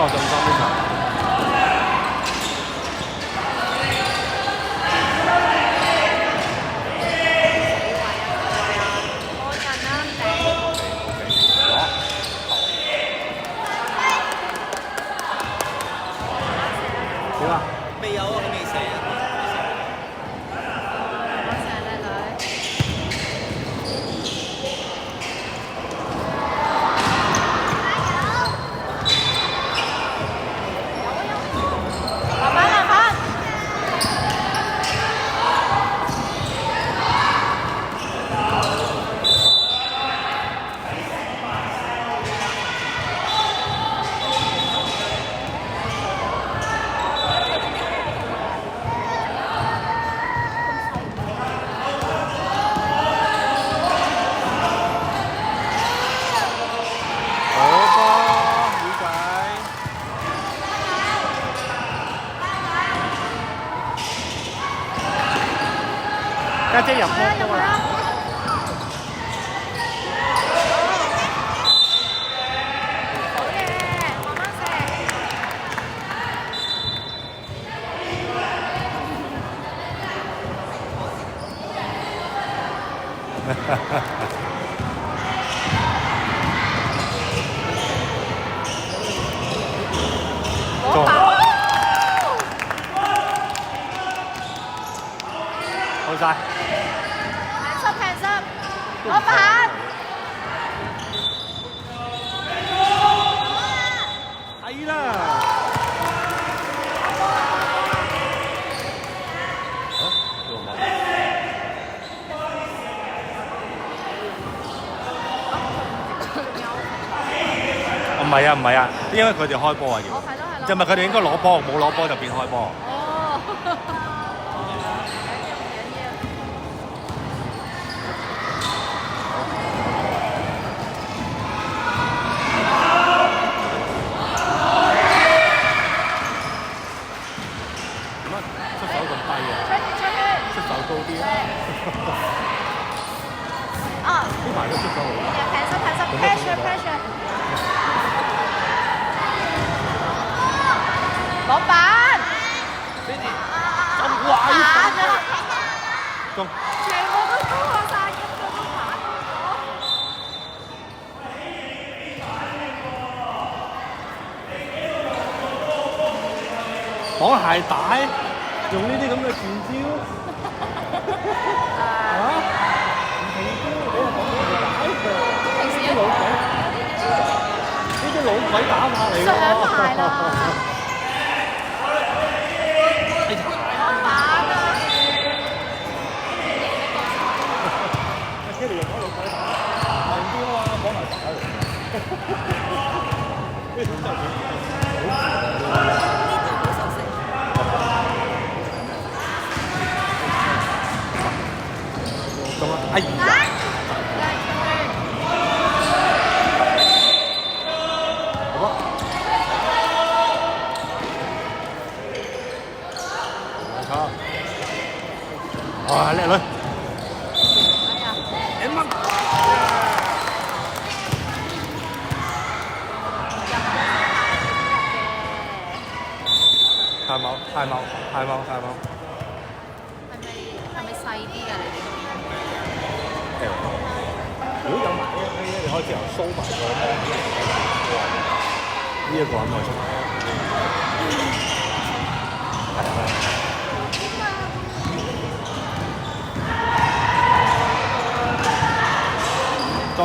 有信心呢場。點啊？未有啊，佢未射啊。家姐入波波啦！中！好晒！老闆，係啦。唔係啊，唔係啊，因為佢哋開波啊要，就咪佢哋應該攞波，冇攞波就變開波。高啲啊！呢排都出咗好。pressure。老闆，咁壞啊！中。全部都高過晒，咁佢都反咗。綁鞋帶，用呢啲咁嘅賤招。老鬼打法嚟㗎喎！上埋啦！老闆啊！阿 Kelly 又講老鬼打，慢啲啊嘛，綁埋鞋帶嚟。呢種真係好熟悉。咁啊！哎呀！哇！叻女！你乜？太冇！係咪細啲㗎？如果有埋呢一批咧，你可以之後掃埋個呢一個咁內出。中。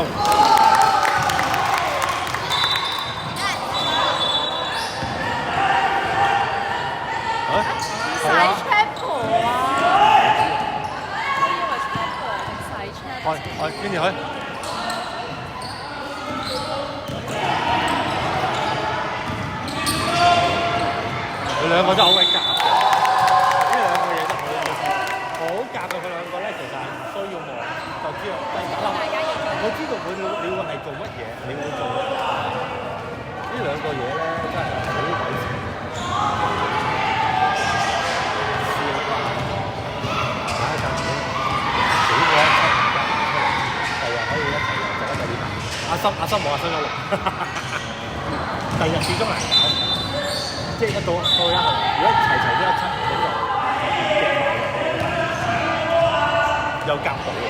洗 chapel 啊！我以為 chapel 洗 chapel。去，跟住去。佢兩個真係好鬼夾嘅，呢兩個嘢真係好夾嘅。佢兩個咧，其實係唔需要望就知道低打啦。佢知道你會係做乜嘢，你會做呢兩個嘢咧，真係好鬼似。阿森冇阿森有6，第日始終難搞。即係一到一去，如果齊齊都一七，咁就極埋有夾到嘅。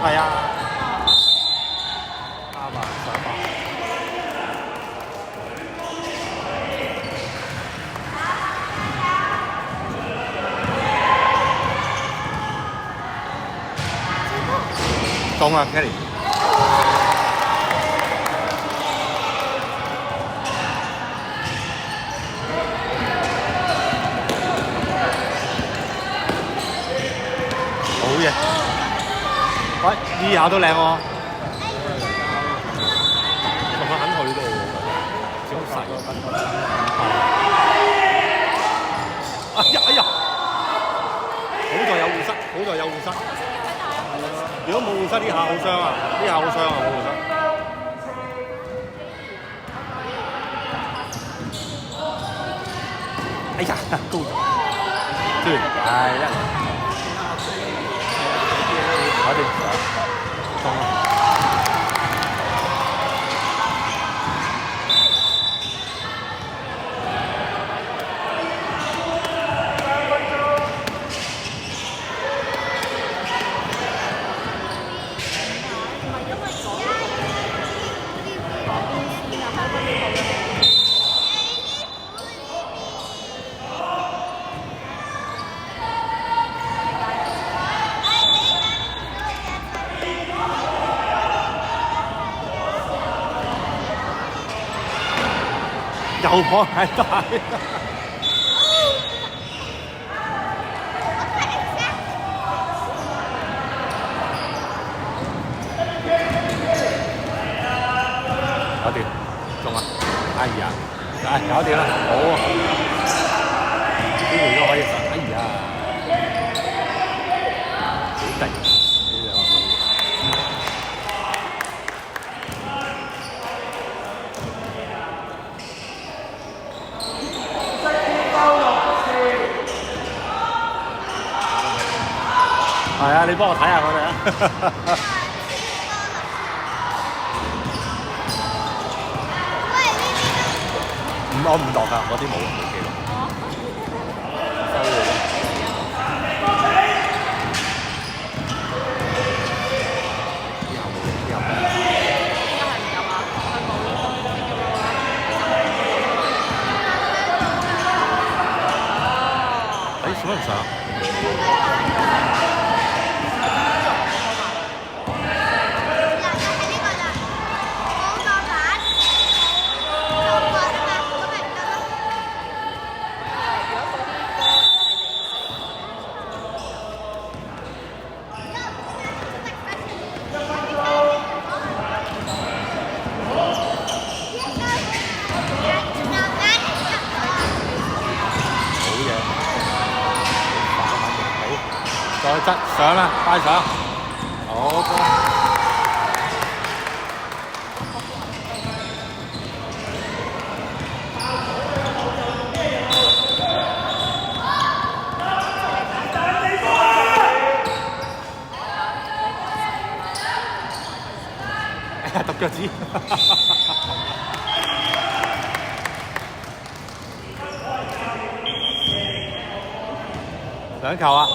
係啊，啱啊，想法。中啊 ，Kelly。好嘢！喂，呢下都靚喎，同佢肯去到喎，小細。哎呀哎呀！好在有護膝，好在有護膝。如果冇護膝，呢下好傷啊！呢下好傷啊！冇護膝。哎呀，高咗，斷，係啦。我哋中啦。又放太大。搞掂，中啊！哎呀，搞掂啦，好啊，機會都可以實，哎呀，好定呢兩個。係啊，你幫我睇下我哋啊。我唔落㗎，嗰啲冇記錄。收喎。之後冇，之後冇。誒，使乜唔上？再質上啦，快上！好波！哎呀，揼腳趾！兩球啊！